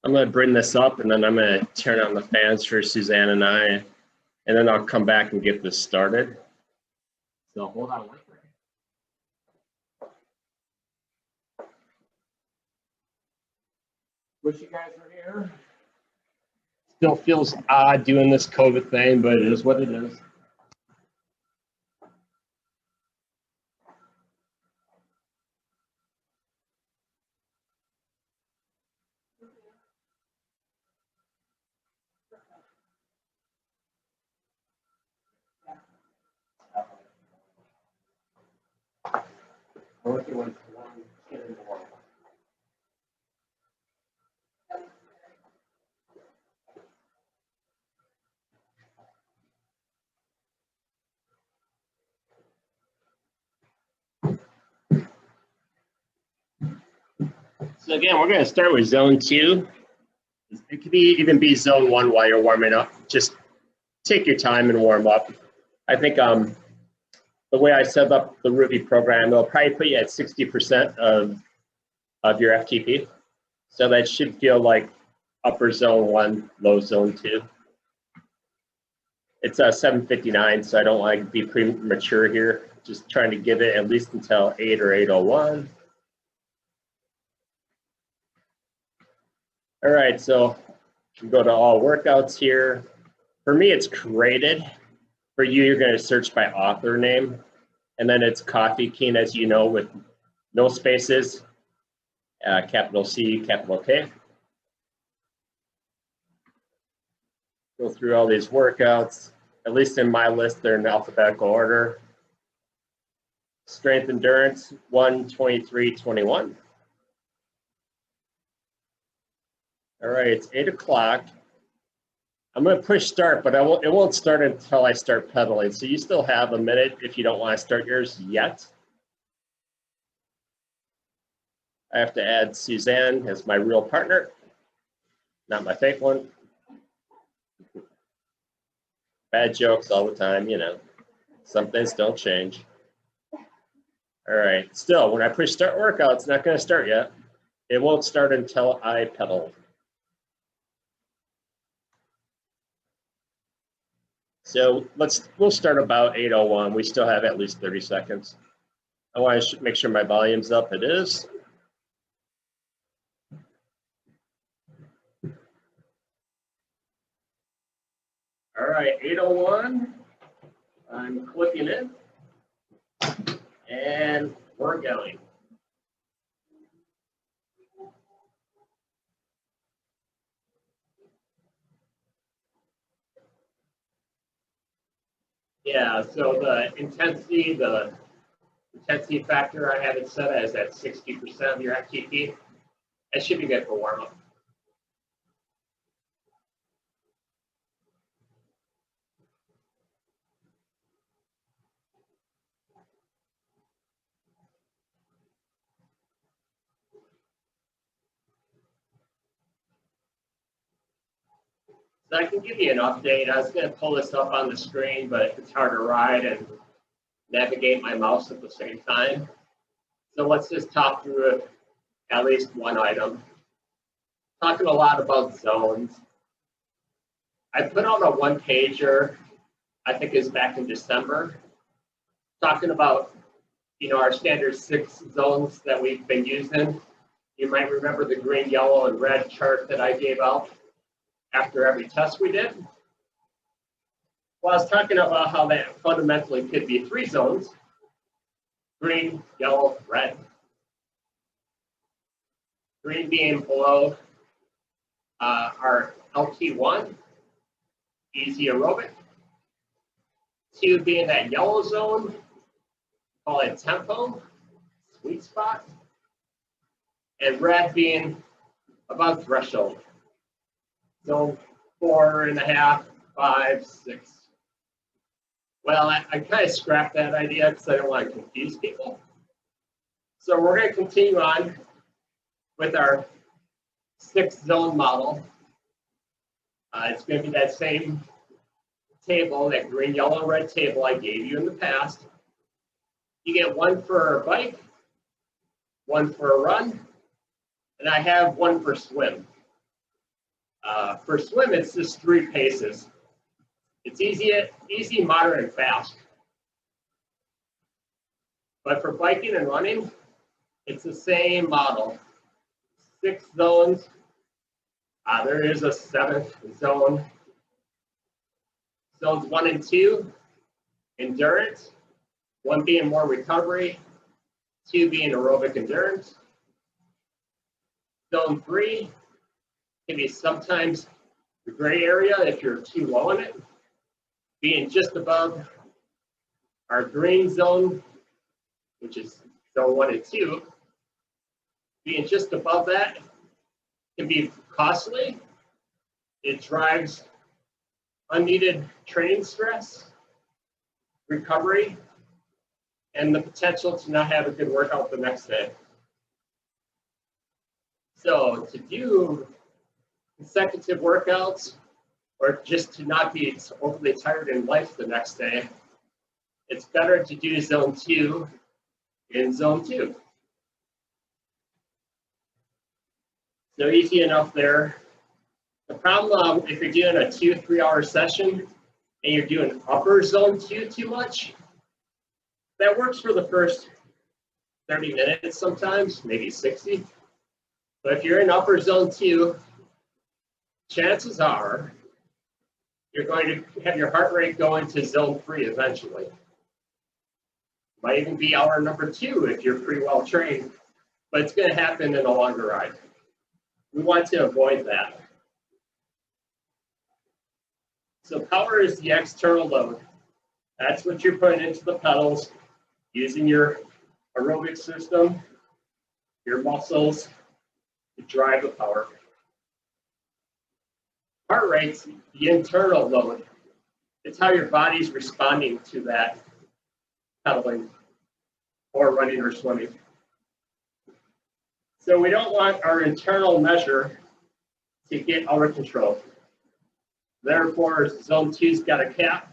I'm going to bring this up, and then I'm going to turn on the fans for Suzanne and I, and then I'll come back and get this started. So hold on one second. Wish you guys were here. Still feels odd doing this COVID thing, but it is what it is. So again, we're going to start with zone 2. It could even be zone 1 while you're warming up. Just take your time and warm up. I think the way I set up the Ruby program, it'll probably put you at 60% of your FTP. So that should feel like upper zone 1, low zone 2. It's 7:59, so I don't want to be premature here. Just trying to give it at least until 8 or 8:01. All right, so go to all workouts here. For me, it's created. For you, you're going to search by author name, and then it's Coffee Keen, as you know, with no spaces, capital C, capital K. Go through all these workouts. At least in my list, they're in alphabetical order. Strength Endurance, 1, 23, 21. All right, it's 8 o'clock. I'm going to push start, but it won't start until I start pedaling. So you still have a minute if you don't want to start yours yet. I have to add Suzanne as my real partner, not my fake one. Bad jokes all the time, you know. Some things don't change. All right, still, when I push start workout, it's not going to start yet. It won't start until I pedal. So we'll start about 8:01. We still have at least 30 seconds. I want to make sure my volume's up. It is. All right, 8:01. I'm clicking it, and we're going. Yeah, so the intensity factor, I have it set as at 60% of your FTP. That should be good for warm-up. So I can give you an update. I was going to pull this up on the screen, but it's hard to ride and navigate my mouse at the same time. So let's just talk through at least one item. Talking a lot about zones. I put out a one-pager, I think is back in December, talking about, you know, our standard 6 zones that we've been using. You might remember the green, yellow, and red chart that I gave out after every test we did. Well, I was talking about how that fundamentally could be 3 zones: green, yellow, red. Green being below our LT1, easy aerobic. 2 being that yellow zone, call it tempo, sweet spot. And red being above threshold. Zone 4.5, 5, 6. Well, I kind of scrapped that idea because I don't want to confuse people. So we're going to continue on with our 6-zone model. It's going to be that same table, that green, yellow, red table I gave you in the past. You get 1 for a bike, 1 for a run, and I have 1 for swim. For swim, it's just 3 paces. It's easy, moderate, and fast. But for biking and running, it's the same model. 6 zones. There is a 7th zone. Zones 1 and 2, endurance. 1 being more recovery, 2 being aerobic endurance. Zone 3 can be sometimes the gray area if you're too low in it, being just above our green zone, which is zone 1 and 2. Being just above that can be costly. It drives unneeded training stress, recovery, and the potential to not have a good workout the next day. So to do consecutive workouts, or just to not be overly tired in life the next day, it's better to do zone 2 in zone 2. So easy enough there. The problem, if you're doing a 2-3 hour session and you're doing upper zone 2 too much, that works for the first 30 minutes sometimes, maybe 60. But if you're in upper zone 2, chances are you're going to have your heart rate go into zone 3 eventually. Might even be hour number 2 if you're pretty well trained, but it's going to happen in a longer ride. We want to avoid that. So power is the external load. That's what you're putting into the pedals, using your aerobic system, your muscles to drive the power. Heart rate's the internal load. It's how your body's responding to that pedaling or running or swimming. So we don't want our internal measure to get out of control. Therefore, zone 2's got a cap.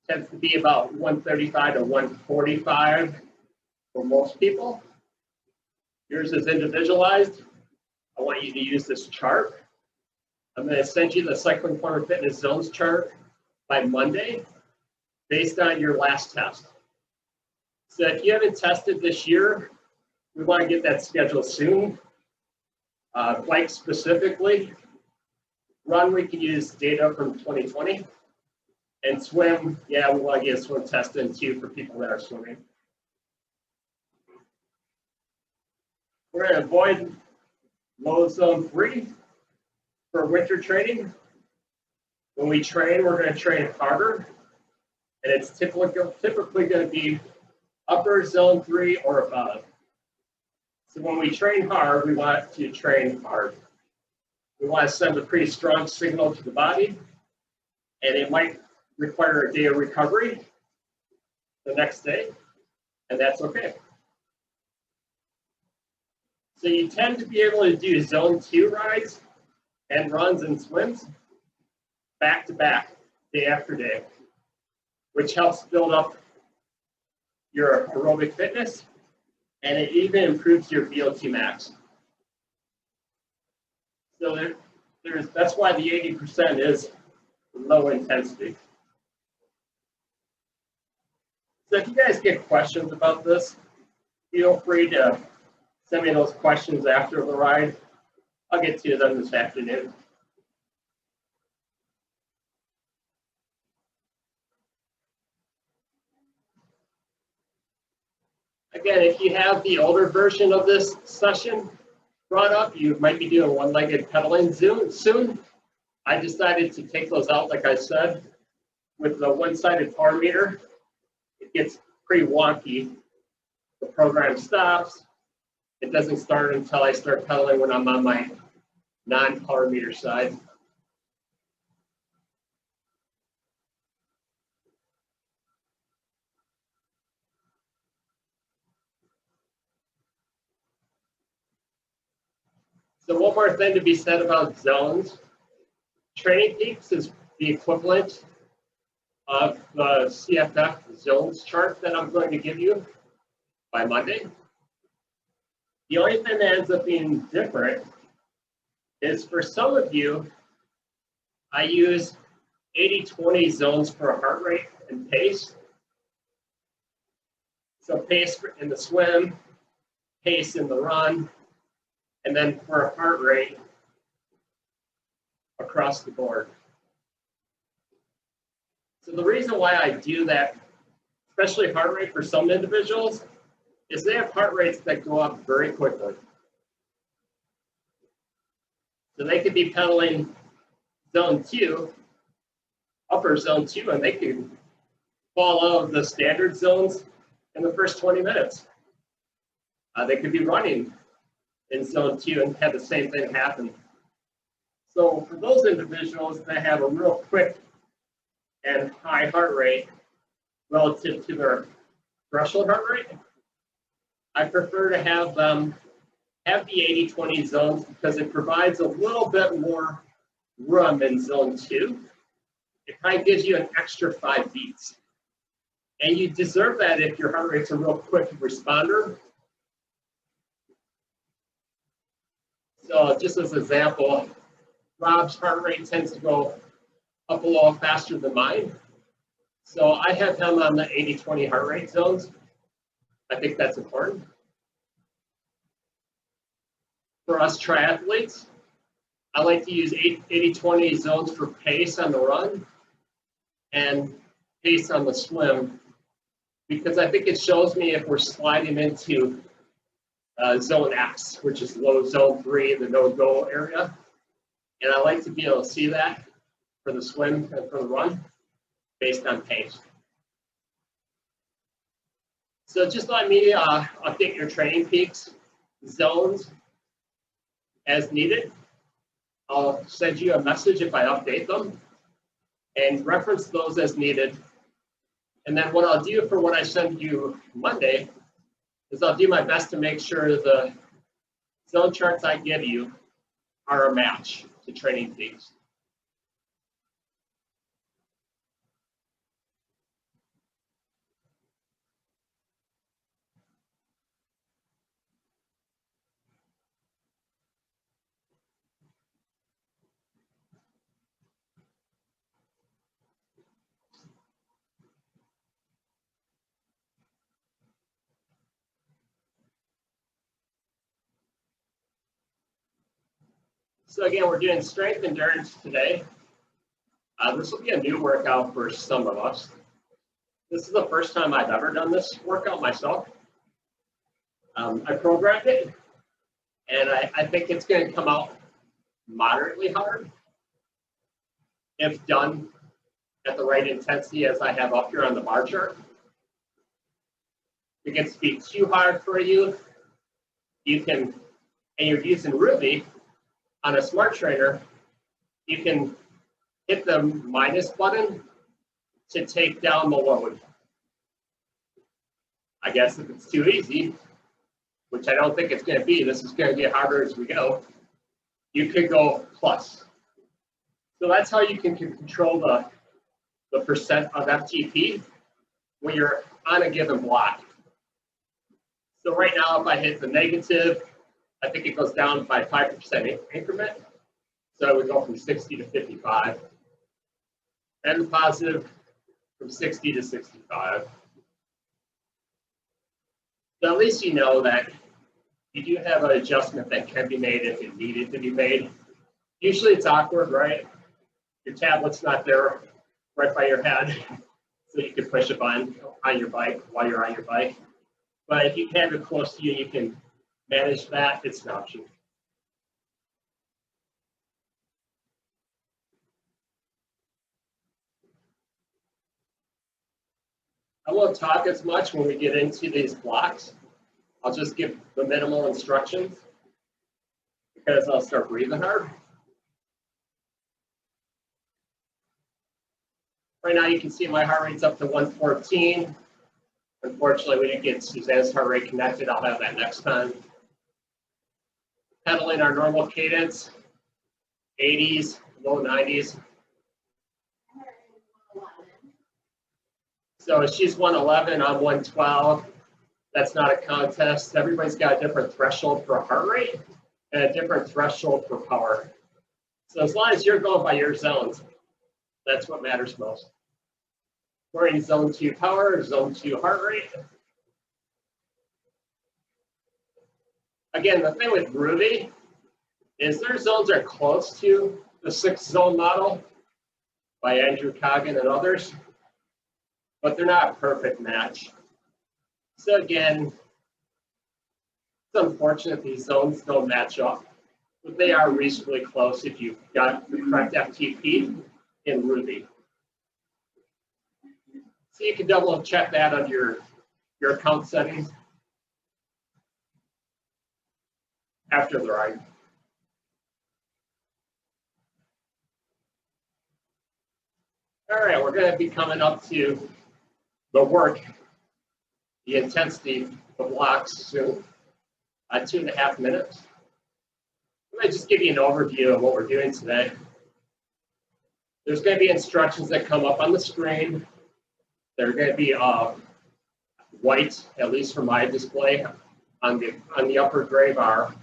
Tends to be about 135 to 145 for most people. Yours is individualized. I want you to use this chart. I'm going to send you the Cycling Corner Fitness Zones chart by Monday based on your last test. So if you haven't tested this year, we want to get that scheduled soon. Bike specifically. Run, we can use data from 2020. And swim, yeah, we want to get a swim test in too for people that are swimming. We're going to avoid low zone 3 for winter training. When we train, we're going to train harder. And it's typically going to be upper zone 3 or above. So when we train hard, we want to train hard. We want to send a pretty strong signal to the body, and it might require a day of recovery the next day, and that's okay. So you tend to be able to do zone 2 rides and runs and swims back to back, day after day, which helps build up your aerobic fitness, and it even improves your VO2 max. So that's why the 80% is low intensity. So if you guys get questions about this, feel free to send me those questions after the ride. I'll get to them this afternoon. Again, if you have the older version of this session brought up, you might be doing one-legged pedaling soon. I decided to take those out, like I said, with the one-sided power meter. It gets pretty wonky. The program stops. It doesn't start until I start pedaling when I'm on my non-power meter side. So one more thing to be said about zones. Training peaks is the equivalent of the CFF zones chart that I'm going to give you by Monday. The only thing that ends up being different is for some of you, I use 80-20 zones for heart rate and pace. So pace in the swim, pace in the run, and then for heart rate across the board. So the reason why I do that, especially heart rate for some individuals, is they have heart rates that go up very quickly. So they could be pedaling zone 2, upper zone 2, and they could fall out of the standard zones in the first 20 minutes. They could be running in zone 2 and have the same thing happen. So for those individuals that have a real quick and high heart rate relative to their threshold heart rate, I prefer to have them have the 80-20 zones because it provides a little bit more room in zone 2. It kind of gives you an extra 5 beats. And you deserve that if your heart rate's a real quick responder. So just as an example, Rob's heart rate tends to go up a little faster than mine. So I have him on the 80-20 heart rate zones. I think that's important. For us triathletes, I like to use 80-20 zones for pace on the run and pace on the swim, because I think it shows me if we're sliding into zone X, which is low zone 3, the no-go area. And I like to be able to see that for the swim and for the run based on pace. So just let me update your training peaks zones as needed. I'll send you a message if I update them and reference those as needed. And then what I'll do for what I send you Monday is I'll do my best to make sure the zone charts I give you are a match to training peaks. So again, we're doing strength endurance today. This will be a new workout for some of us. This is the first time I've ever done this workout myself. I programmed it, and I think it's going to come out moderately hard if done at the right intensity as I have up here on the bar chart. If it gets to be too hard for you, you can, and you're using Ruby on a smart trainer, you can hit the minus button to take down the load. I guess if it's too easy, which I don't think it's going to be, this is going to get harder as we go, you could go plus. So that's how you can control the percent of FTP when you're on a given block. So right now, if I hit the negative, I think it goes down by 5% increment. So I would go from 60 to 55. And the positive from 60 to 65. So at least you know that you do have an adjustment that can be made if it needed to be made. Usually it's awkward, right? Your tablet's not there right by your head, so you can push a button on your bike while you're on your bike. But if you have it close to you, you can manage that. It's an option. I won't talk as much when we get into these blocks. I'll just give the minimal instructions because I'll start breathing hard. Right now you can see my heart rate's up to 114. Unfortunately, we didn't get Suzanne's heart rate connected. I'll have that next time. Pedaling our normal cadence, 80s, low 90s. So she's 111, I'm 112. That's not a contest. Everybody's got a different threshold for heart rate and a different threshold for power. So as long as you're going by your zones, that's what matters most. We're in zone 2 power, zone 2 heart rate. Again, the thing with Ruby is their zones are close to the 6-zone model by Andrew Coggin and others, but they're not a perfect match. So again, it's unfortunate these zones don't match up, but they are reasonably close if you've got the correct FTP in Ruby. So you can double check that on your account settings after the ride. All right, we're going to be coming up to the work, the intensity of blocks soon, 2.5 minutes. I'm going to just give you an overview of what we're doing today. There's going to be instructions that come up on the screen. They're going to be white, at least for my display, on the upper gray bar.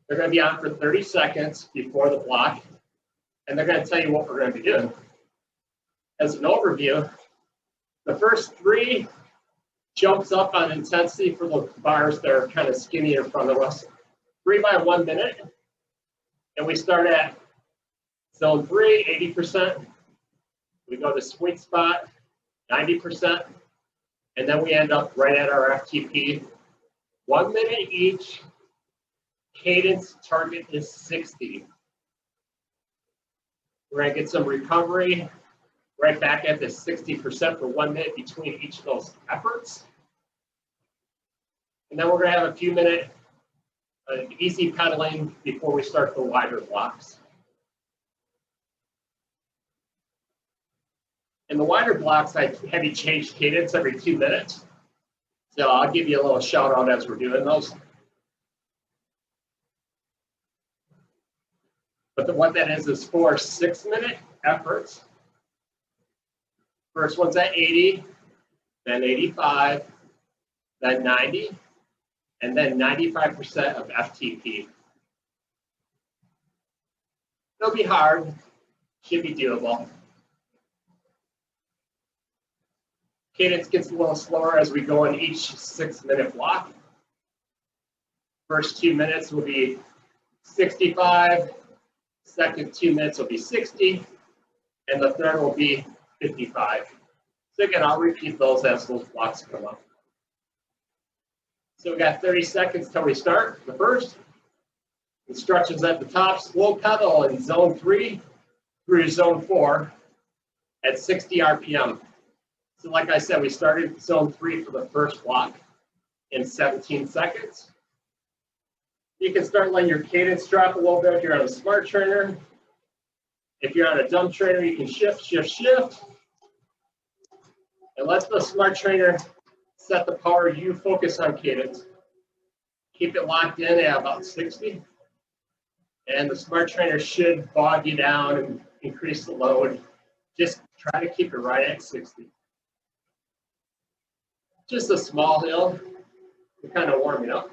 They're going to be on for 30 seconds before the block, and they're going to tell you what we're going to be doing. As an overview, the first 3 jumps up on intensity for the bars that are kind of skinny in front of us. 3 by 1 minute, and we start at zone 3, 80%. We go to sweet spot, 90%, and then we end up right at our FTP. 1 minute each. Cadence target is 60. We're going to get some recovery right back at the 60% for 1 minute between each of those efforts. And then we're going to have a few minutes easy pedaling before we start the wider blocks. In the wider blocks, I have you change cadence every 2 minutes. So I'll give you a little shout out as we're doing those. But what that is 4 6-minute efforts. First one's at 80, then 85, then 90, and then 95% of FTP. It'll be hard, should be doable. Cadence gets a little slower as we go in each 6-minute block. First 2 minutes will be 65, second 2 minutes will be 60, and the third will be 55. So again, I'll repeat those as those blocks come up. So we got 30 seconds till we start the first. Instructions at the top, slow pedal in zone 3 through zone 4 at 60 RPM. So like I said, we started zone 3 for the first block in 17 seconds. You can start letting your cadence drop a little bit if you're on a smart trainer. If you're on a dumb trainer, you can shift, shift, shift. And let the smart trainer set the power. You focus on cadence. Keep it locked in at about 60. And the smart trainer should bog you down and increase the load. Just try to keep it right at 60. Just a small hill to kind of warm it up.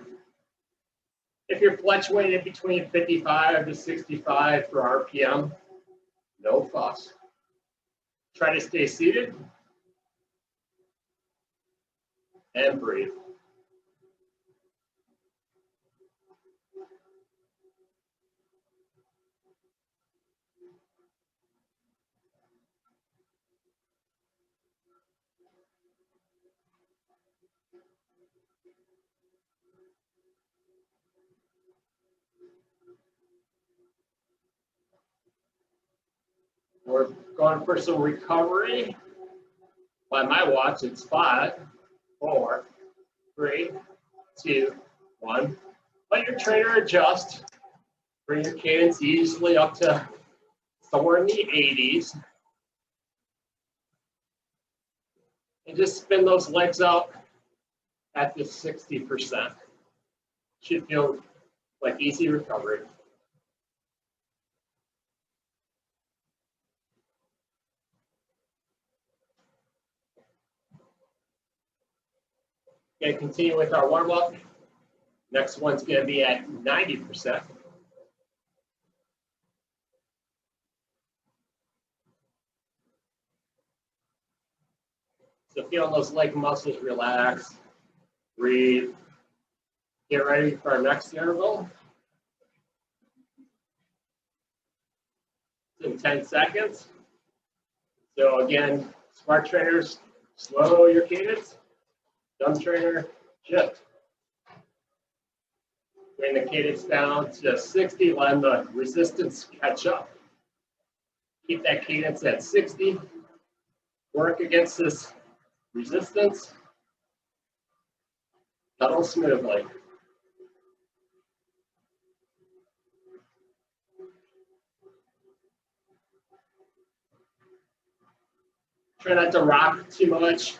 If you're fluctuating between 55 to 65 for RPM, no fuss. Try to stay seated and breathe. We're going for some recovery. By my watch, it's 5, 4, 3, 2, 1. Let your trainer adjust. Bring your cadence easily up to somewhere in the 80s. And just spin those legs out at the 60%. Should feel like easy recovery. Okay, continue with our warm up. Next one's going to be at 90%. So feeling those leg muscles relax, breathe. Get ready for our next interval. In 10 seconds. So again, smart trainers, slow your cadence. Dumb trainer, shift. Bring the cadence down to 60, let the resistance catch up. Keep that cadence at 60. Work against this resistance. Pedal smoothly. Try not to rock too much.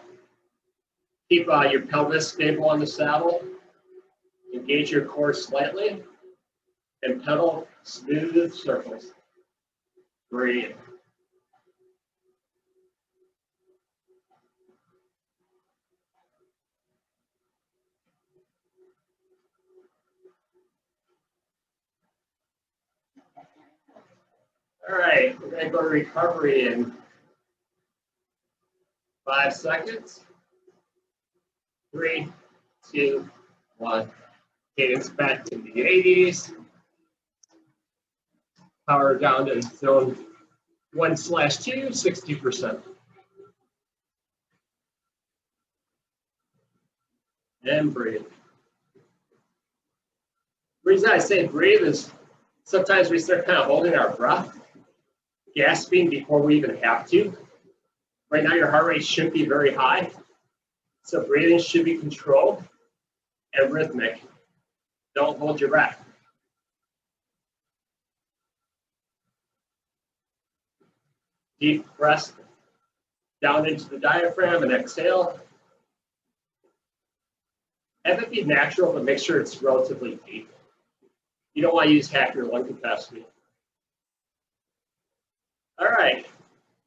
Keep your pelvis stable on the saddle. Engage your core slightly. And pedal smooth circles. Breathe. All right, we're going to go to recovery in 5 seconds. 3, 2, 1. Cadence back to the 80s. Power down to zone 1/2, 60%. And breathe. The reason I say breathe is sometimes we start kind of holding our breath, gasping before we even have to. Right now, your heart rate should be very high. So breathing should be controlled and rhythmic. Don't hold your breath. Deep breath down into the diaphragm and exhale. Have it be natural, but make sure it's relatively deep. You don't want to use half your lung capacity. All right,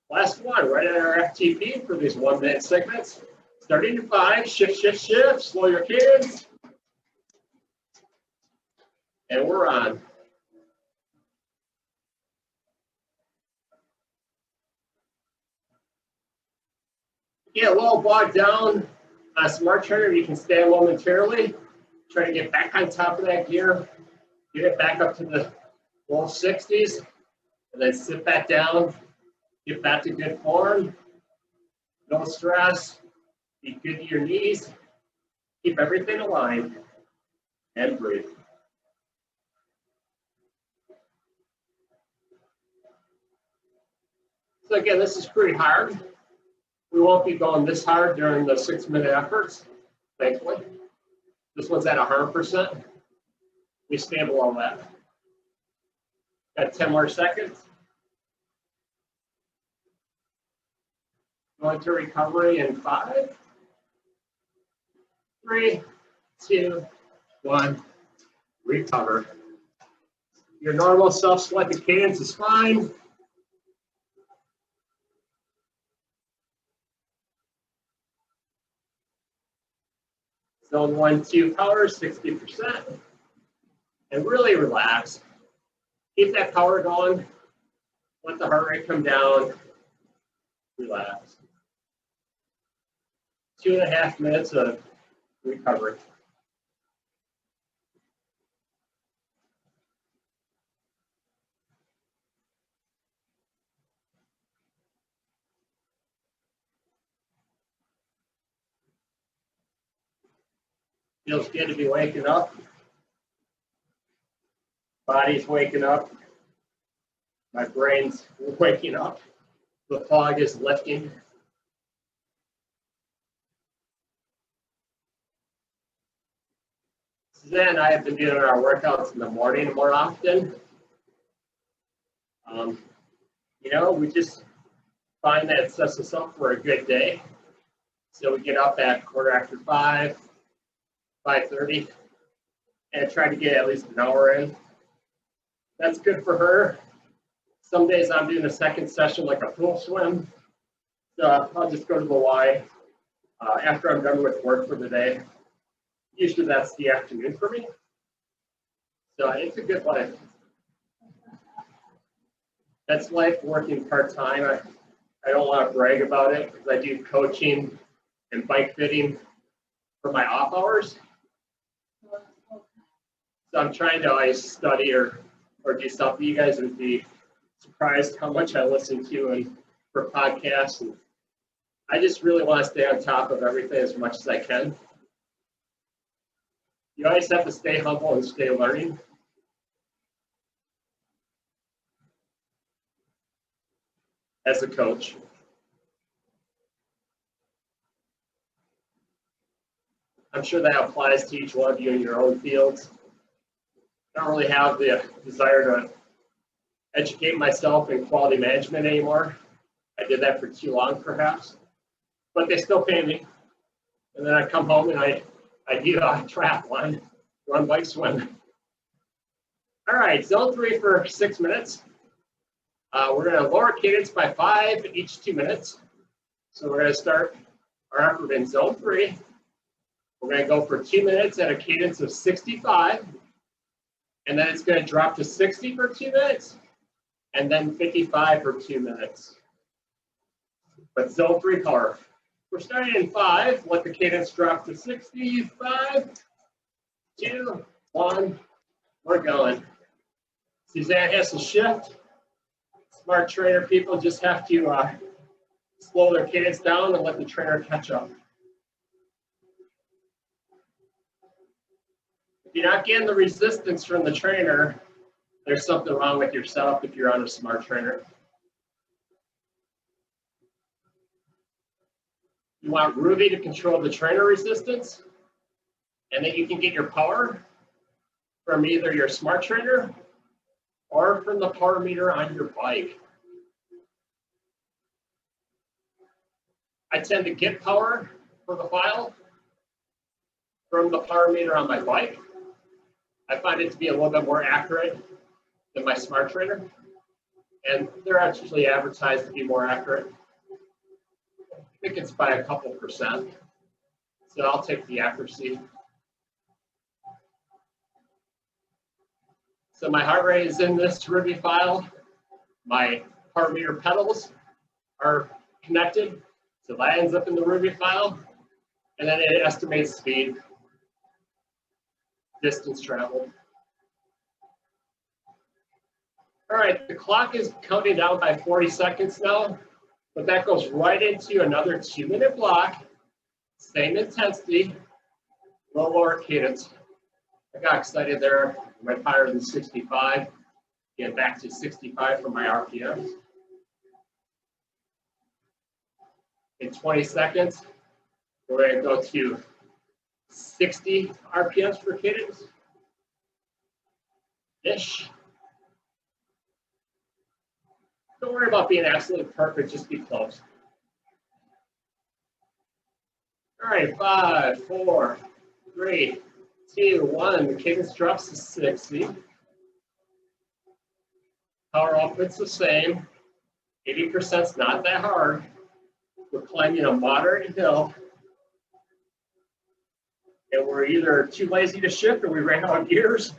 last one, right at our FTP for these 1-minute segments. Starting in 5, shift, shift, shift, slow your cadence. And we're on. Get a little bogged down on a smart trainer, you can stand momentarily. Try to get back on top of that gear. Get it back up to the low 60s. And then sit back down. Get back to good form. No stress. Be good to your knees. Keep everything aligned. And breathe. So again, this is pretty hard. We won't be going this hard during the 6-minute efforts, thankfully. This one's at 100%. We stay below that. Got 10 more seconds. Going to recovery in 5, 3, 2, 1. Recover. Your normal self-selected cadence is fine. Zone 1, 2 power, 60%. And really relax. Keep that power going. Let the heart rate come down. Relax. 2.5 minutes of recovery. Feels good to be waking up. Body's waking up. My brain's waking up. The fog is lifting. Suzanne and I have been doing our workouts in the morning more often. You know, we just find that it sets us up for a good day. So we get up at 5:15, 5:30, and try to get at least an hour in. That's good for her. Some days I'm doing a second session like a pool swim. So I'll just go to the Y after I'm done with work for the day. Usually that's the afternoon for me. So it's a good life. That's life working part-time. I don't want to brag about it because I do coaching and bike fitting for my off hours. So I'm trying to always study or do something. You guys would be surprised how much I listen to and for podcasts. And I just really want to stay on top of everything as much as I can. You always have to stay humble and stay learning. As a coach. I'm sure that applies to each one of you in your own fields. I don't really have the desire to educate myself in quality management anymore. I did that for too long, perhaps, but they still pay me. And then I come home and I do a triathlon, run, bike, swim. All right, zone 3 for 6 minutes. We're going to lower cadence by 5 each 2 minutes. So we're going to start our effort in zone 3. We're going to go for 2 minutes at a cadence of 65. And then it's going to drop to 60 for 2 minutes. And then 55 for 2 minutes. But zone 3 power. We're starting in 5. Let the cadence drop to 65. 2, 1. We're going. Suzanne has to shift. Smart trainer people just have to slow their cadence down and let the trainer catch up. If you're not getting the resistance from the trainer, there's something wrong with your setup if you're on a smart trainer. You want Ruby to control the trainer resistance, and then you can get your power from either your smart trainer or from the power meter on your bike. I tend to get power for the file from the power meter on my bike. I find it to be a little bit more accurate than my smart trainer, and they're actually advertised to be more accurate. I think it's by a couple percent, so I'll take the accuracy. So my heart rate is in this Ruby file. My heart meter pedals are connected, so that ends up in the Ruby file, and then it estimates speed, distance traveled. All right, the clock is counting down by 40 seconds now, but that goes right into another 2-minute block, same intensity, low lower cadence. I got excited there, went higher than 65, get back to 65 for my RPMs. In 20 seconds, we're going to go to 60 RPMs per cadence-ish. Don't worry about being absolutely perfect, just be close. All right, 5, 4, 3, 2, 1. The cadence drops to 60. Power output's the same. 80% is not that hard. We're climbing a moderate hill. And we're either too lazy to shift or we ran out of gears.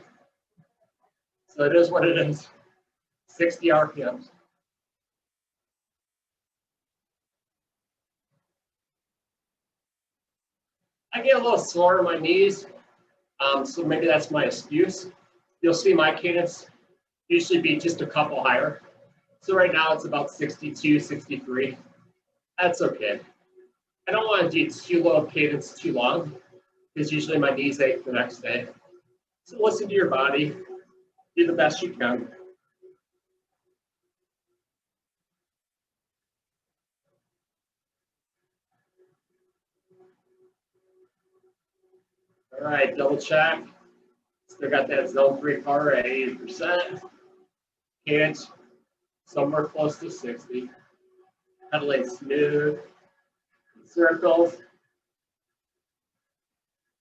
So it is what it is. 60 RPMs. I get a little sore in my knees, so maybe that's my excuse. You'll see my cadence usually be just a couple higher. So right now it's about 62, 63. That's okay. I don't want to do too low cadence too long, because usually my knees ache the next day. So listen to your body, do the best you can. All right, double check. Still got that zone 3 power at 80%. Cadence somewhere close to 60. Pedaling smooth. Circles.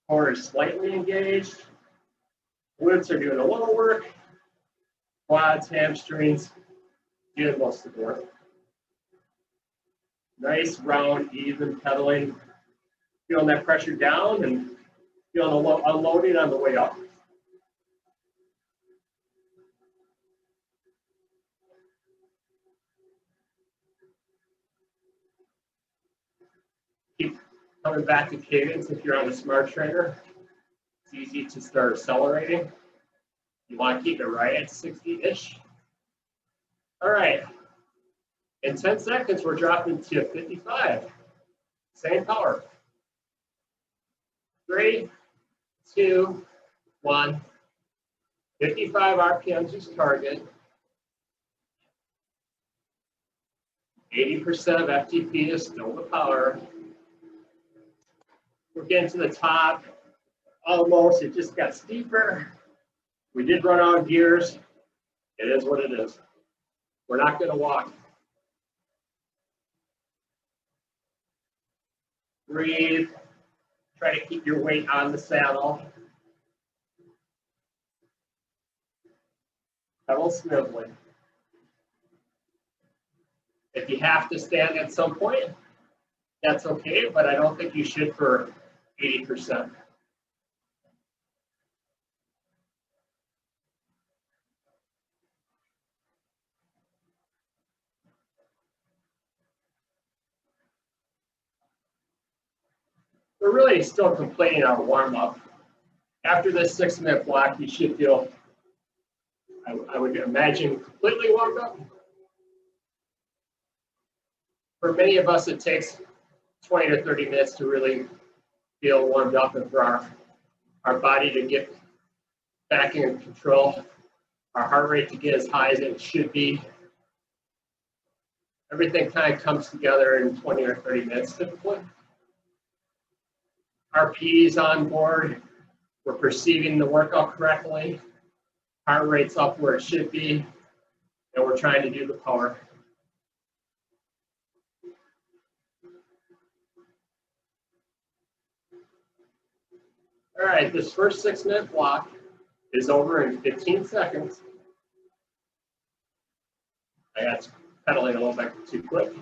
Core is slightly engaged. Glutes are doing a little work. Quads, hamstrings, doing most of the work. Nice, round, even pedaling. Feeling that pressure down and feeling a unloading on the way up. Keep Coming back to cadence, if you're on a smart trainer, it's easy to start accelerating. You want to keep it right at 60-ish. All right. In 10 seconds, we're dropping to 55. Same power. 3, 2, 1. 55 RPMs is target. 80% of FTP is still the power. We're getting to the top. Almost. It just got steeper. We did run out of gears. It is what it is. We're not going to walk. Breathe. Try to keep your weight on the saddle. Pedal smoothly. If you have to stand at some point, that's okay, but I don't think you should for 80%. We're really still completing our warm-up. After this 6-minute block, you should feel, I would imagine, completely warmed up. For many of us, it takes 20 to 30 minutes to really feel warmed up and for our body to get back in control, our heart rate to get as high as it should be. Everything kind of comes together in 20 or 30 minutes typically. Our P's on board. We're perceiving the workout correctly. Heart rate's up where it should be. And we're trying to do the power. All right, this first 6-minute block is over in 15 seconds. I got pedaling a little bit too quick.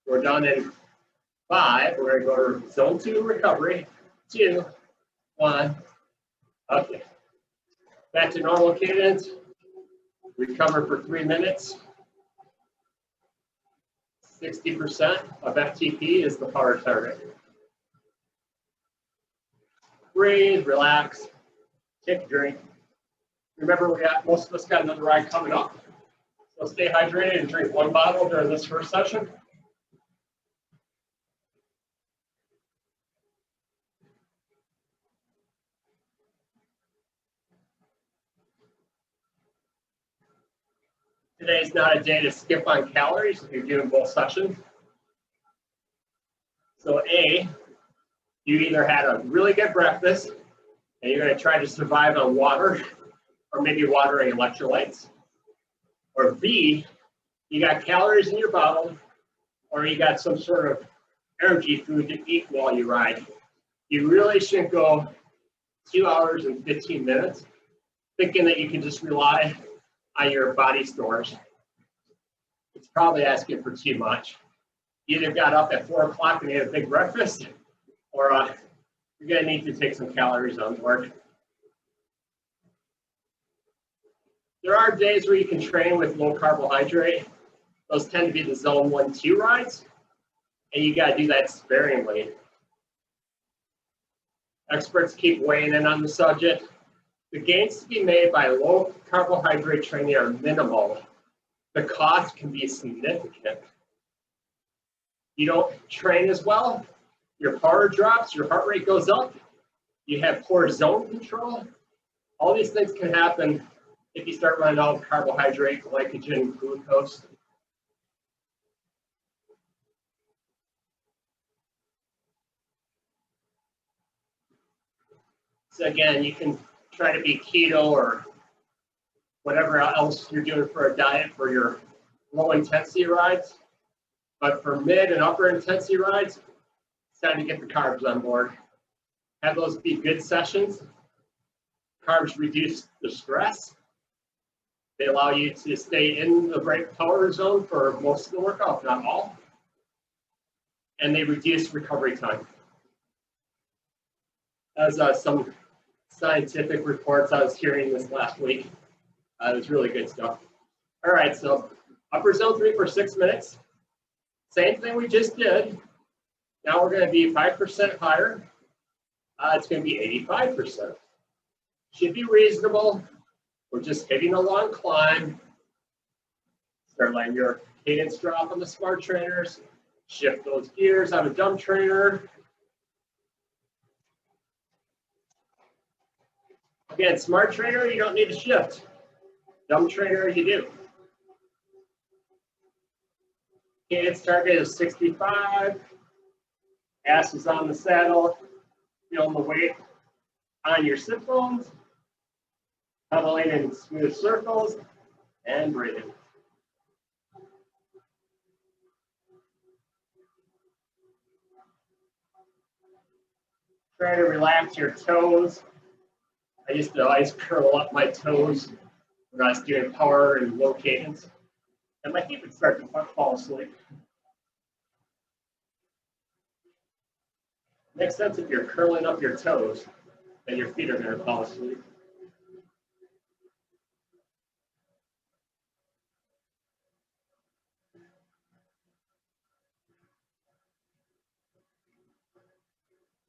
We're done in 5. We're going to go to zone 2 recovery. 2, 1. Okay. Back to normal cadence. Recover for 3 minutes. 60% of FTP is the power target. Breathe, relax, take a drink. Remember, most of us got another ride coming up. So stay hydrated and drink 1 bottle during this first session. Today's not a day to skip on calories if you're doing both sessions. So A, you either had a really good breakfast and you're going to try to survive on water or maybe water and electrolytes. Or B, you got calories in your bottle or you got some sort of energy food to eat while you ride. You really shouldn't go 2 hours and 15 minutes thinking that you can just rely on your body stores. It's probably asking for too much. You either got up at 4 o'clock and ate a big breakfast, or you're going to need to take some calories on board. There are days where you can train with low carbohydrate. Those tend to be the zone 1-2 rides, and you got to do that sparingly. Experts keep weighing in on the subject. The gains to be made by low carbohydrate training are minimal. The cost can be significant. You don't train as well, your power drops, your heart rate goes up, you have poor zone control. All these things can happen if you start running out of carbohydrate, glycogen, glucose. So again, you can try to be keto or whatever else you're doing for a diet for your low intensity rides. But for mid and upper intensity rides, it's time to get the carbs on board. Have those be good sessions. Carbs reduce the stress. They allow you to stay in the right power zone for most of the workout, not all. And they reduce recovery time. As some scientific reports I was hearing this last week. It was really good stuff. All right, so upper zone 3 for 6 minutes. Same thing we just did. Now we're going to be 5% higher. It's going to be 85%. Should be reasonable. We're just hitting a long climb. Start letting your cadence drop on the smart trainers. Shift those gears on a dumb trainer. Again, smart trainer, you don't need to shift. Dumb trainer, you do. Cadence target is 65. Ass is on the saddle. Feeling the weight on your sit bones. Pedaling in smooth circles and breathing. Try to relax your toes. I used to always curl up my toes when I was doing power and low cadence, and my feet would start to fall asleep. Makes sense if you're curling up your toes, then your feet are going to fall asleep.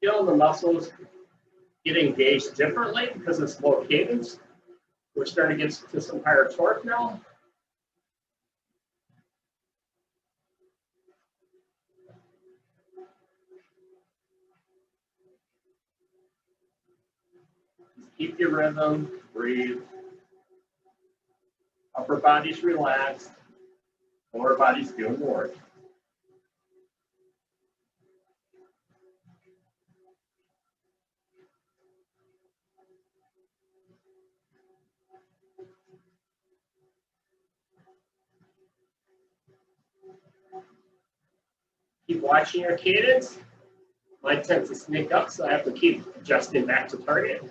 Feeling the muscles get engaged differently because it's low cadence. We're starting to get to some higher torque now. Just keep your rhythm, breathe. Upper body's relaxed, lower body's doing the work. Keep watching your cadence. Mine tends to sneak up, so I have to keep adjusting back to target.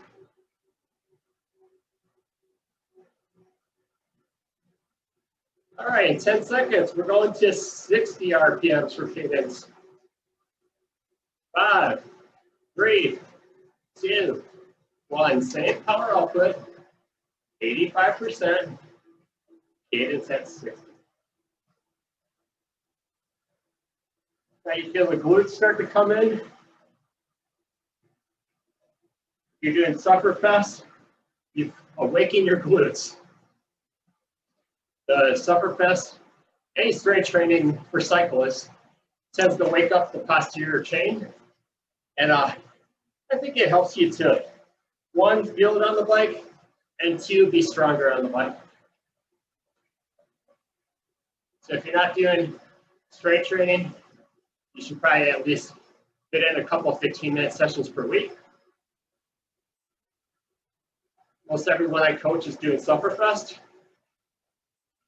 All right, in 10 seconds, we're going to 60 RPMs for cadence. 5, 3, 2, 1. Same power output, 85%. Cadence at 60. Now you feel the glutes start to come in. You're doing Sufferfest, you awaken your glutes. The Sufferfest, any strength training for cyclists, tends to wake up the posterior chain. And I think it helps you to, 1, feel it on the bike, and 2, be stronger on the bike. So if you're not doing strength training, you should probably at least fit in a couple 15-minute sessions per week. Most everyone I coach is doing Sufferfest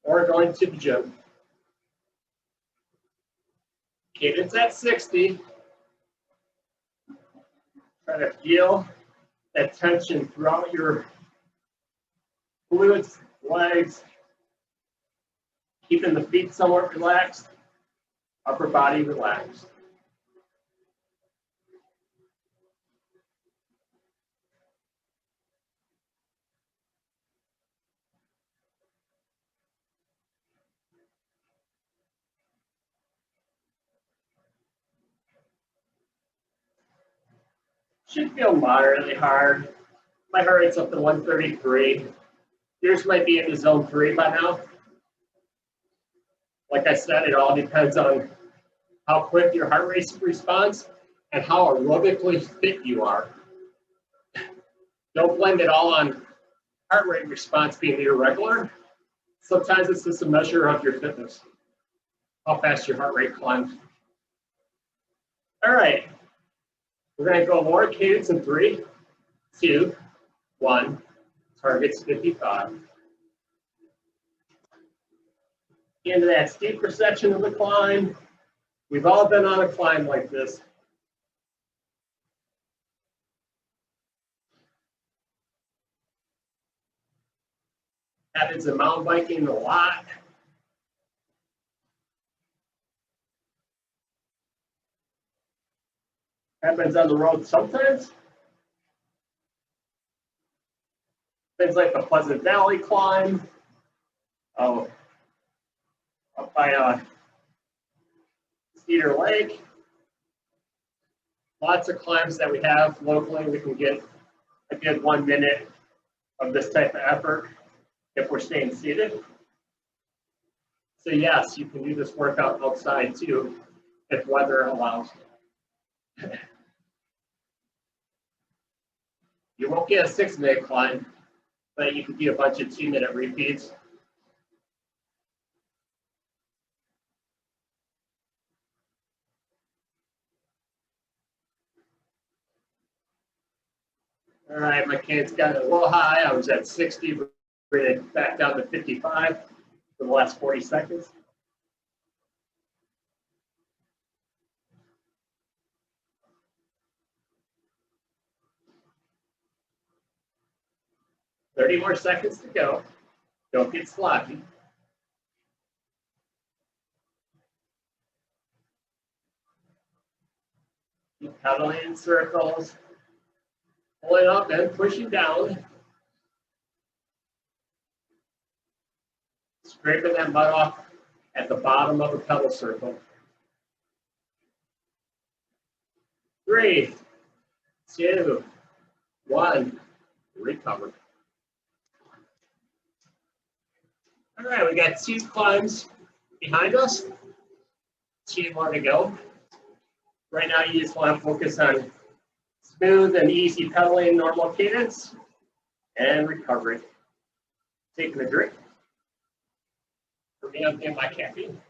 or going to the gym. Cadence at 60. Try to feel that tension throughout your glutes, legs, keeping the feet somewhat relaxed, upper body relaxed. Should feel moderately hard. My heart rate's up to 133. Yours might be in the zone 3 by now. Like I said, it all depends on how quick your heart rate responds and how aerobically fit you are. Don't blame it all on heart rate response being irregular. Sometimes it's just a measure of your fitness, how fast your heart rate climbs. All right, we're going to go lower cadence in 3, 2, 1. Target's 55. Into that steeper section of the climb. We've all been on a climb like this. Happens in mountain biking a lot. Happens on the road sometimes. Things like the Pleasant Valley climb. Oh, up by Cedar Lake. lots of climbs that we have locally, we can get a good 1 minute of this type of effort if we're staying seated. So yes, you can do this workout outside too, if weather allows. You won't get a 6-minute climb, but you can do a bunch of 2-minute repeats. All right, my kids got a little high. I was at 60, but we're back down to 55 for the last 40 seconds. "30 more seconds to go. Don't get sloppy." Keep pedaling in circles. Pulling up and pushing down. Scraping that mud off at the bottom of the pedal circle. 3, 2, 1, recover. All right, we got 2 climbs behind us, 2 more to go. Right now, you just want to focus on smooth and easy pedaling, normal cadence, and recovery. Taking a drink. For me, I'm getting my caffeine.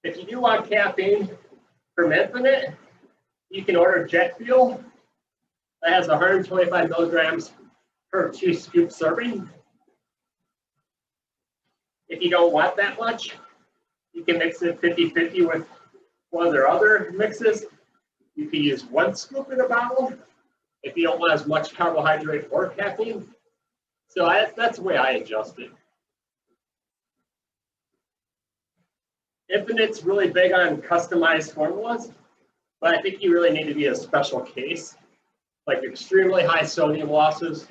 If you do want caffeine from Infinite, you can order jet fuel that has 125 milligrams per 2 scoop serving. If you don't want that much, you can mix it 50-50 with one of their other mixes. You can use 1 scoop in a bottle if you don't want as much carbohydrate or caffeine. So that's the way I adjust it. Infinite's really big on customized formulas, but I think you really need to be a special case, like extremely high sodium losses.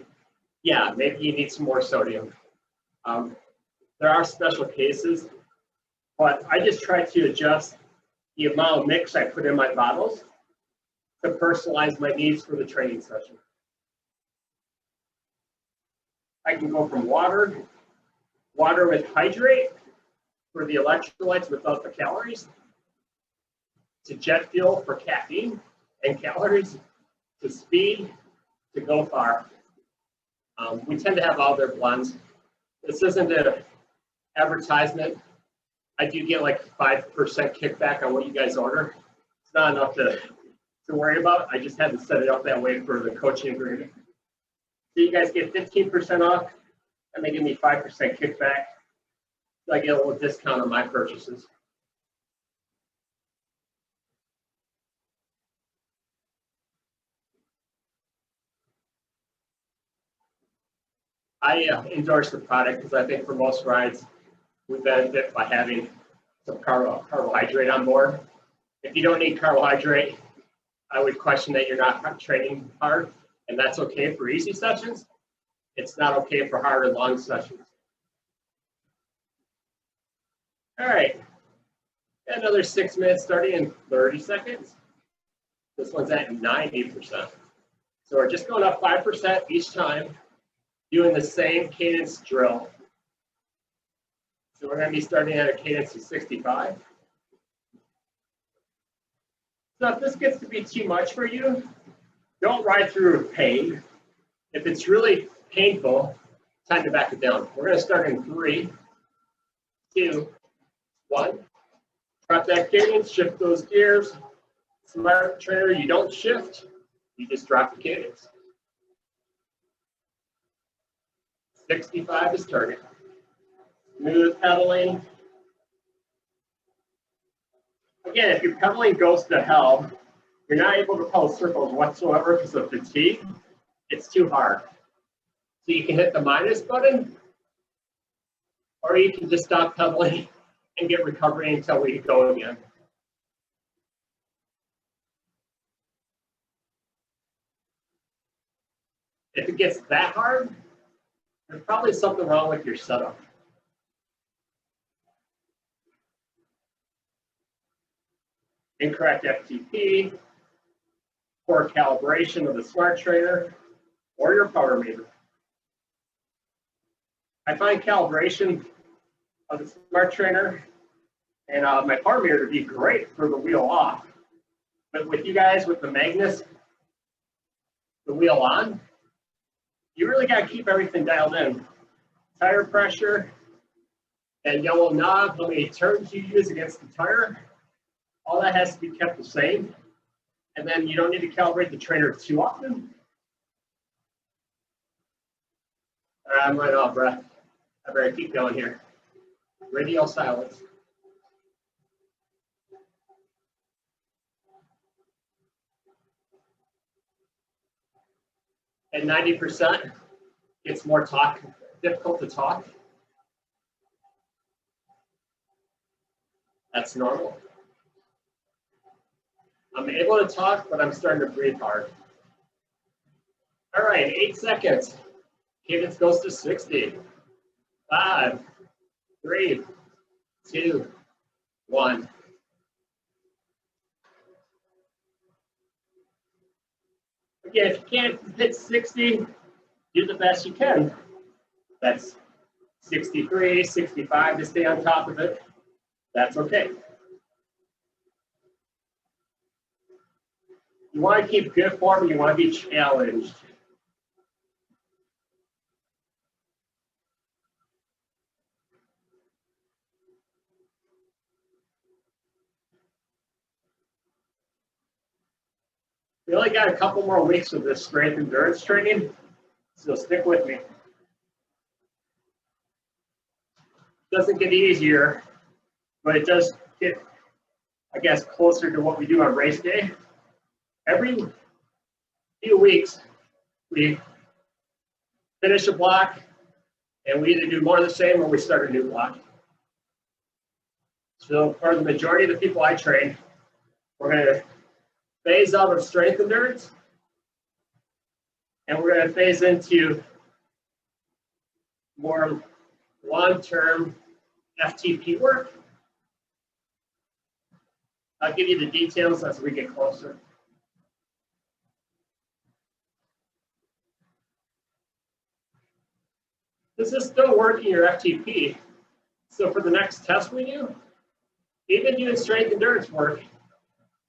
Yeah, maybe you need some more sodium. There are special cases, but I just try to adjust the amount of mix I put in my bottles to personalize my needs for the training session. I can go from water with hydrate for the electrolytes without the calories, to jet fuel for caffeine and calories, to speed, to go far. We tend to have all their blends. This isn't an advertisement. I do get like 5% kickback on what you guys order. It's not enough to worry about. I just had to set it up that way for the coaching agreement. So you guys get 15% off, and they give me 5% kickback. So I get a little discount on my purchases. I endorse the product because I think for most rides, we benefit by having some carbohydrate on board. If you don't need carbohydrate, I would question that you're not training hard, and that's okay for easy sessions. It's not okay for hard and long sessions. All right, another 6 minutes starting in 30 seconds. This one's at 90%. So we're just going up 5% each time, doing the same cadence drill. So we're going to be starting at a cadence of 65. So if this gets to be too much for you, don't ride through pain. If it's really painful, time to back it down. We're going to start in 3, 2, 1. Drop that cadence, shift those gears. Smart trainer, you don't shift, you just drop the cadence. 65 is target. Smooth pedaling. Again, if your pedaling goes to hell, you're not able to pedal circles whatsoever because of fatigue, it's too hard. So you can hit the minus button, or you can just stop pedaling and get recovery until we go again. If it gets that hard, There's probably something wrong with your setup. Incorrect FTP, poor calibration of the smart trainer, or your power meter. I find calibration of the smart trainer and my power meter to be great for the wheel off. But with you guys with the magnets, the wheel on, you really got to keep everything dialed in. Tire pressure, that yellow knob, how many turns you use against the tire, all that has to be kept the same. And then you don't need to calibrate the trainer too often. I'm running out of breath. I better keep going here. Radio silence. At 90%, it's more difficult to talk. That's normal. I'm able to talk, but I'm starting to breathe hard. All right, 8 seconds. Cadence goes to 60. 5, 3, 2, 1. Again, if you can't hit 60, do the best you can. That's 63, 65 to stay on top of it. That's okay. You want to keep good form, you want to be challenged. We only got a couple more weeks of this strength endurance training, so stick with me. It doesn't get easier, but it does get, I guess, closer to what we do on race day. Every few weeks, we finish a block, and we either do more of the same or we start a new block. So for the majority of the people I train, we're going to phase out of strength endurance, and we're going to phase into more long-term FTP work. I'll give you the details as we get closer. This is still working your FTP. So for the next test we do, even doing strength endurance work,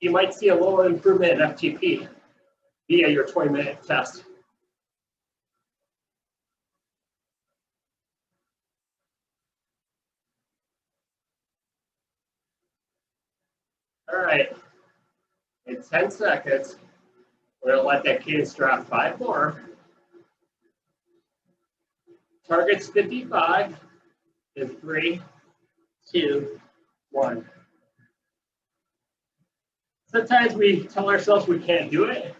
you might see a little improvement in FTP via your 20-minute test. All right, in 10 seconds, we're gonna let that cadence drop 5 more. Target's 55 in 3, 2, 1. Sometimes we tell ourselves we can't do it.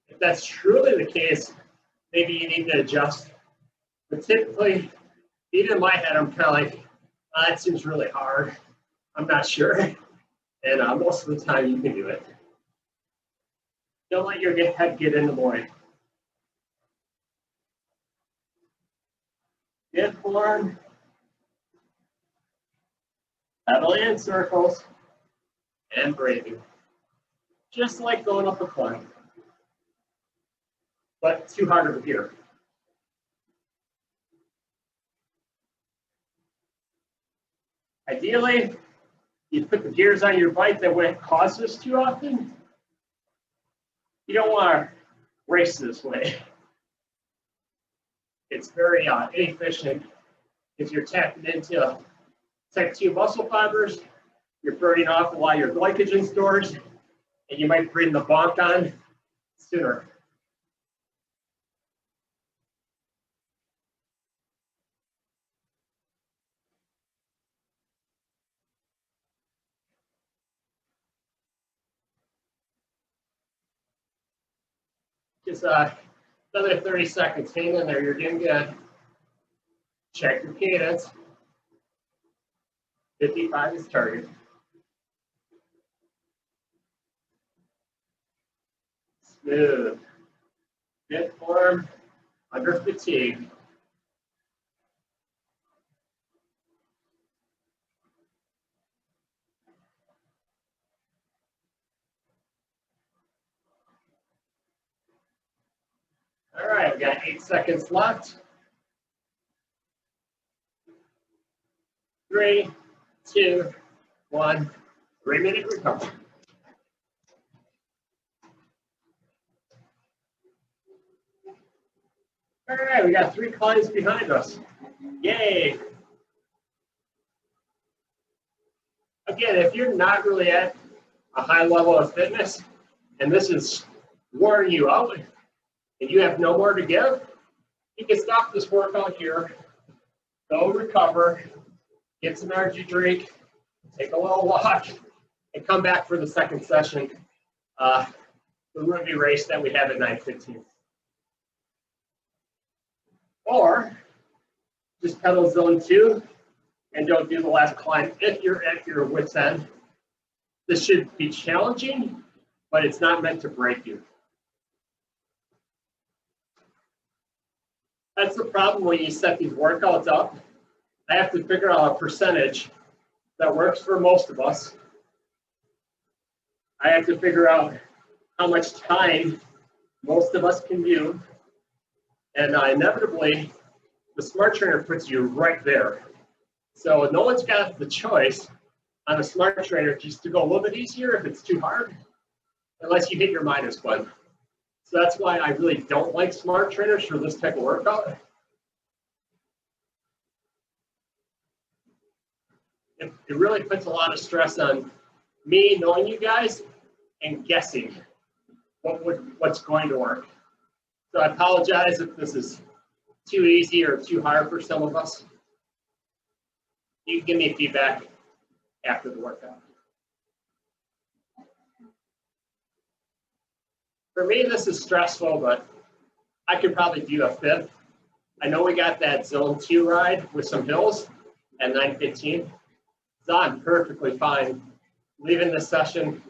If that's truly the case, maybe you need to adjust. But typically, even in my head, I'm kind of like, oh, that seems really hard. I'm not sure. And most of the time, you can do it. Don't let your head get in the way. Get form. Pedaling in circles. And breathing. Just like going up a climb. But too hard of a gear. Ideally, you put the gears on your bike that wouldn't cause this too often. You don't want to race this way. It's very inefficient. If you're tapping into type 2 muscle fibers, you're burning off a lot of your glycogen stores, and you might bring the bonk on sooner. Just another 30 seconds. Hang in there. You're doing good. Check your cadence. 55 is target. Smooth. Good form under fatigue. 8 seconds left. 3, 2, 1. 3-minute recovery. All right, we got 3 clients behind us. Yay. Again, if you're not really at a high level of fitness and this is wearing you out and you have no more to give, you can stop this workout here, go recover, get some energy drink, take a little walk, and come back for the second session, the Ruby race that we have at 9:15. Or just pedal zone 2 and don't do the last climb if you're at your wit's end. This should be challenging, but it's not meant to break you. That's the problem when you set these workouts up. I have to figure out a percentage that works for most of us. I have to figure out how much time most of us can do. And inevitably, the Smart Trainer puts you right there. So no one's got the choice on a Smart Trainer just to go a little bit easier if it's too hard, unless you hit your minus button. So that's why I really don't like Smart Trainers for this type of workout. It really puts a lot of stress on me knowing you guys and guessing what's going to work. So I apologize if this is too easy or too hard for some of us. You can give me feedback after the workout. For me, this is stressful, but I could probably do a 5th. I know we got that zone 2 ride with some hills at 9:15. So I'm perfectly fine leaving this session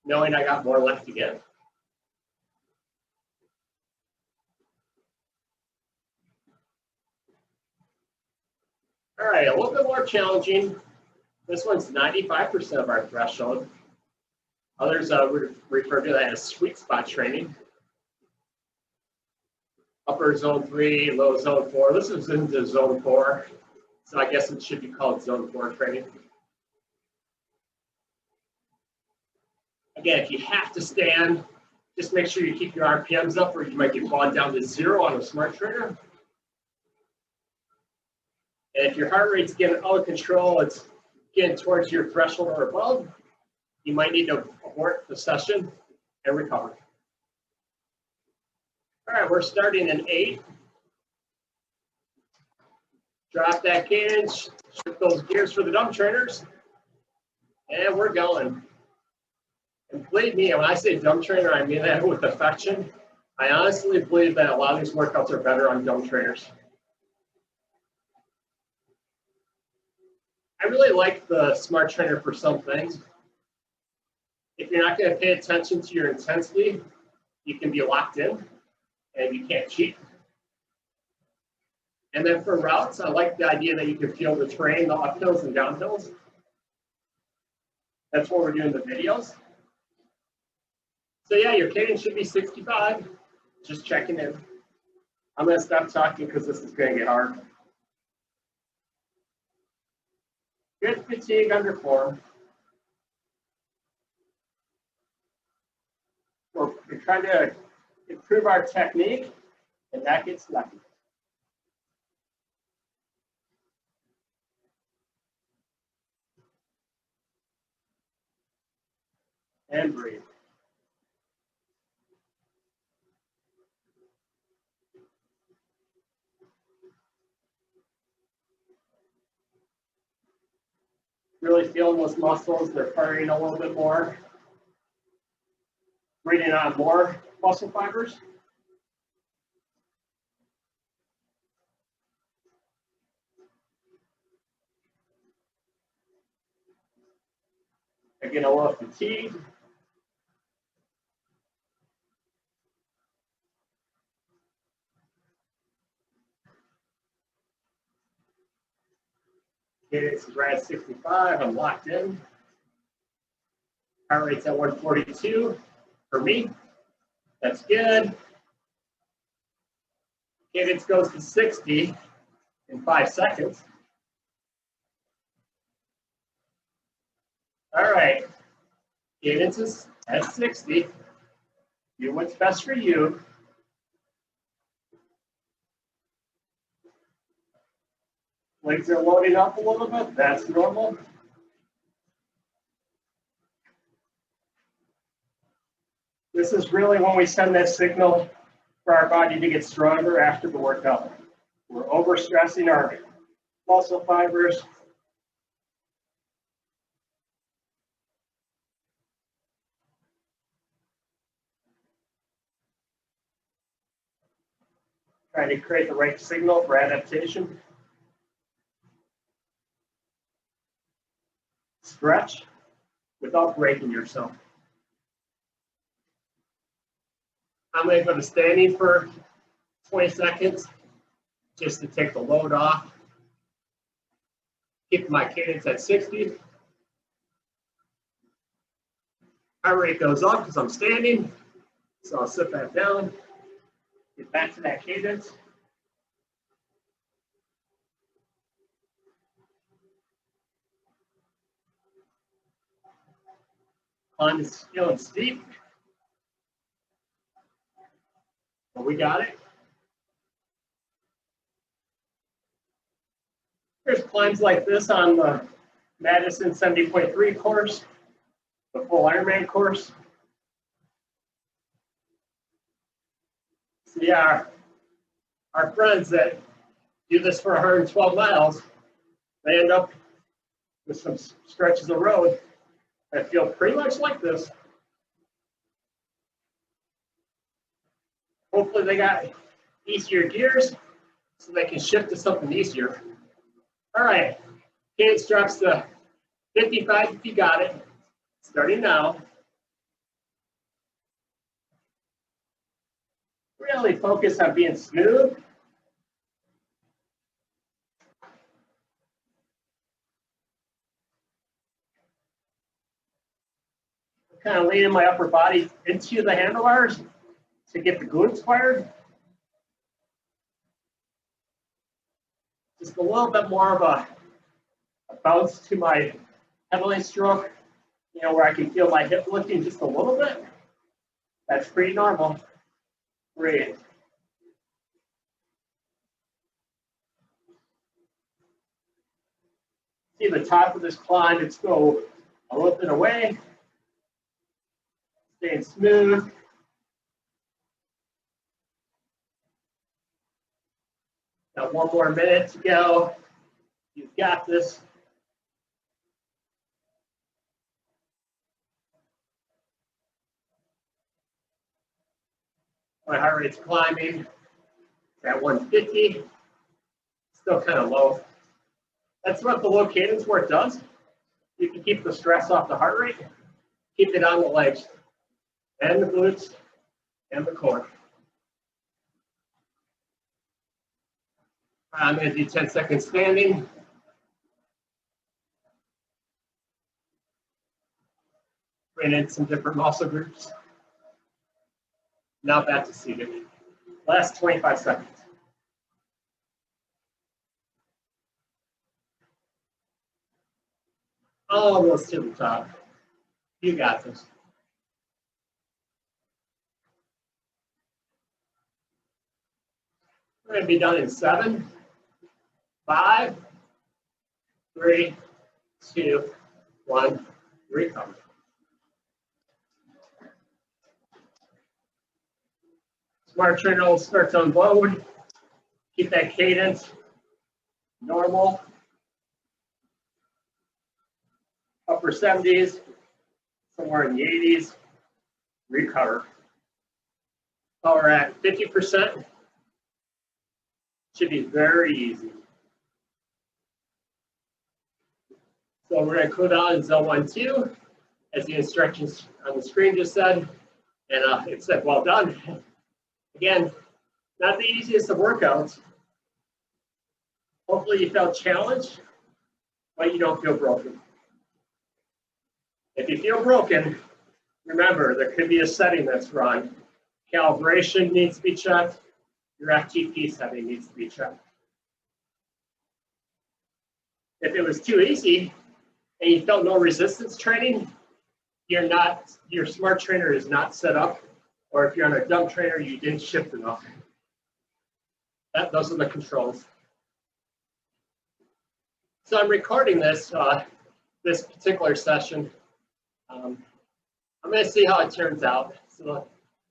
knowing I got more left to give. All right, a little bit more challenging. This one's 95% of our threshold. Others refer to that as sweet spot training. Upper zone 3, low zone 4. This is into zone 4, so I guess it should be called zone 4 training. Again, if you have to stand, just make sure you keep your RPMs up or you might get falling down to 0 on a Smart Trainer. And if your heart rate's getting out of control, it's getting towards your threshold or above, you might need to abort the session and recover. All right, we're starting in 8. Drop that cadence, shift those gears for the dumb trainers, and we're going. And believe me, when I say dumb trainer, I mean that with affection. I honestly believe that a lot of these workouts are better on dumb trainers. I really like the Smart Trainer for some things. If you're not going to pay attention to your intensity, you can be locked in and you can't cheat. And then for routes, I like the idea that you can feel the terrain, the uphills and downhills. That's what we're doing the videos. So yeah, your cadence should be 65. Just checking in. I'm going to stop talking because this is going to get hard. Good fatigue under 4. We're trying to improve our technique, and that gets lucky. And breathe. Really feeling those muscles, they're firing a little bit more. Breathing on more muscle fibers. Again, a little fatigue. Cadence is right at 65. I'm locked in. Heart rate's at 142 for me. That's good. Cadence goes to 60 in 5 seconds. All right, cadence is at 60. Do what's best for you. Legs are loading up a little bit, that's normal. This is really when we send that signal for our body to get stronger after the workout. We're overstressing our muscle fibers. Trying to create the right signal for adaptation. Stretch without breaking yourself. I'm going to go to standing for 20 seconds just to take the load off. Keep my cadence at 60. Heart rate goes up because I'm standing, so I'll sit back down, get back to that cadence. Climb is feeling steep, but we got it. There's climbs like this on the Madison 70.3 course, the full Ironman course. So yeah, our friends that do this for 112 miles, they end up with some stretches of road that feel pretty much like this. Hopefully they got easier gears so they can shift to something easier. All right, cadence drops to 55 if you got it, starting now. Really focus on being smooth. Kind of leaning my upper body into the handlebars to get the glutes fired. Just a little bit more of a bounce to my heavily stroke, you know, where I can feel my hip lifting just a little bit. That's pretty normal. Breathe. See the top of this climb, it's go a little bit away. Staying smooth. Got 1 more minute to go. You've got this. My heart rate's climbing at 150. Still kind of low. That's what the low cadence work does. You can keep the stress off the heart rate, keep it on the legs and the glutes and the core. I'm going to do 10 seconds standing. Bring in some different muscle groups. Now back to seated. Last 25 seconds. Almost to the top. You got this. We're going to be done in 7, 5, 3, 2, 1. Recover. Smart trainer will start to unload. Keep that cadence normal. Upper 70s, somewhere in the 80s. Recover. While we're at 50%. Should be very easy. So we're going to cool down in zone 1, 2, as the instructions on the screen just said. And it said, well done. Again, not the easiest of workouts. Hopefully you felt challenged, but you don't feel broken. If you feel broken, remember, there could be a setting that's wrong. Calibration needs to be checked. your FTP setting needs to be checked. If it was too easy and you felt no resistance training, your smart trainer is not set up, or if you're on a dumb trainer, you didn't shift enough. Those are the controls. So I'm recording this particular session. I'm going to see how it turns out. So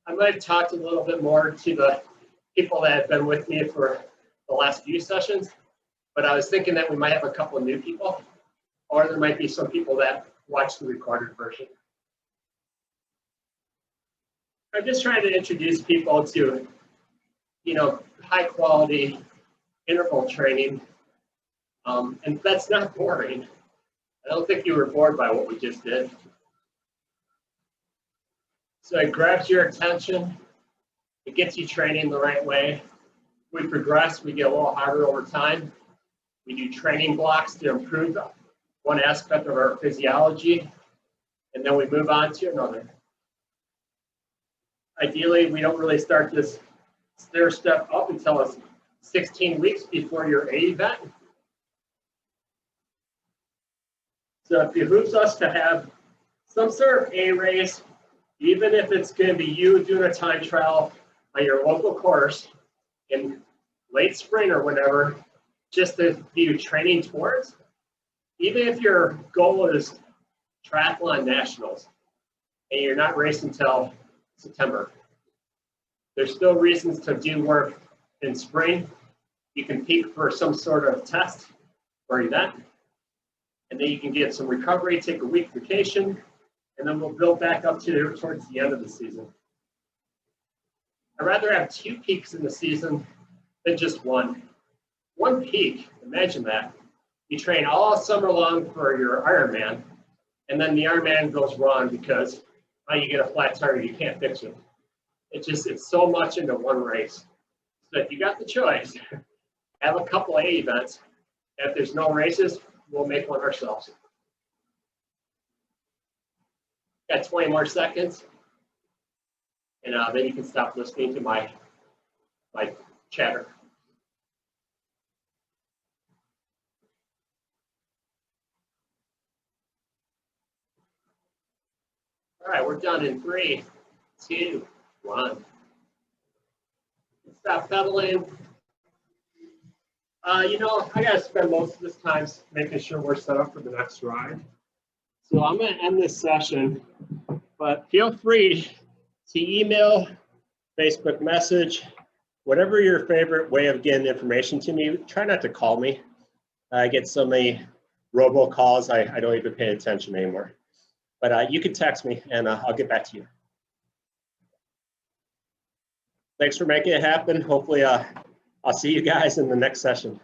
I might have talked a little bit more to the people that have been with me for the last few sessions, but I was thinking that we might have a couple of new people, or there might be some people that watch the recorded version. I'm just trying to introduce people to, high quality interval training, and that's not boring. I don't think you were bored by what we just did. So it grabs your attention, it gets you training the right way. We progress, we get a little harder over time. We do training blocks to improve one aspect of our physiology, and then we move on to another. Ideally, we don't really start this stair step up until it's 16 weeks before your A event. So it behooves us to have some sort of A race, even if it's going to be you doing a time trial on your local course in late spring or whatever, just to be training towards. Even if your goal is triathlon nationals and you're not racing until September, there's still reasons to do work in spring. You can peak for some sort of test or event, and then you can get some recovery, take a week vacation, and then we'll build back up to towards the end of the season. I'd rather have 2 peaks in the season than just one. One peak, imagine that. You train all summer long for your Ironman, and then the Ironman goes wrong because you get a flat tire, you can't fix it. It's so much into one race. So if you got the choice, have a couple A events. If there's no races, we'll make one ourselves. Got 20 more seconds, and then you can stop listening to my chatter. All right, we're done in 3, 2, 1. Stop pedaling. I got to spend most of this time making sure we're set up for the next ride. So I'm going to end this session, but feel free to email, Facebook message, whatever your favorite way of getting information to me. Try not to call me. I get so many robocalls, I don't even pay attention anymore. But you can text me, and I'll get back to you. Thanks for making it happen. Hopefully, I'll see you guys in the next session.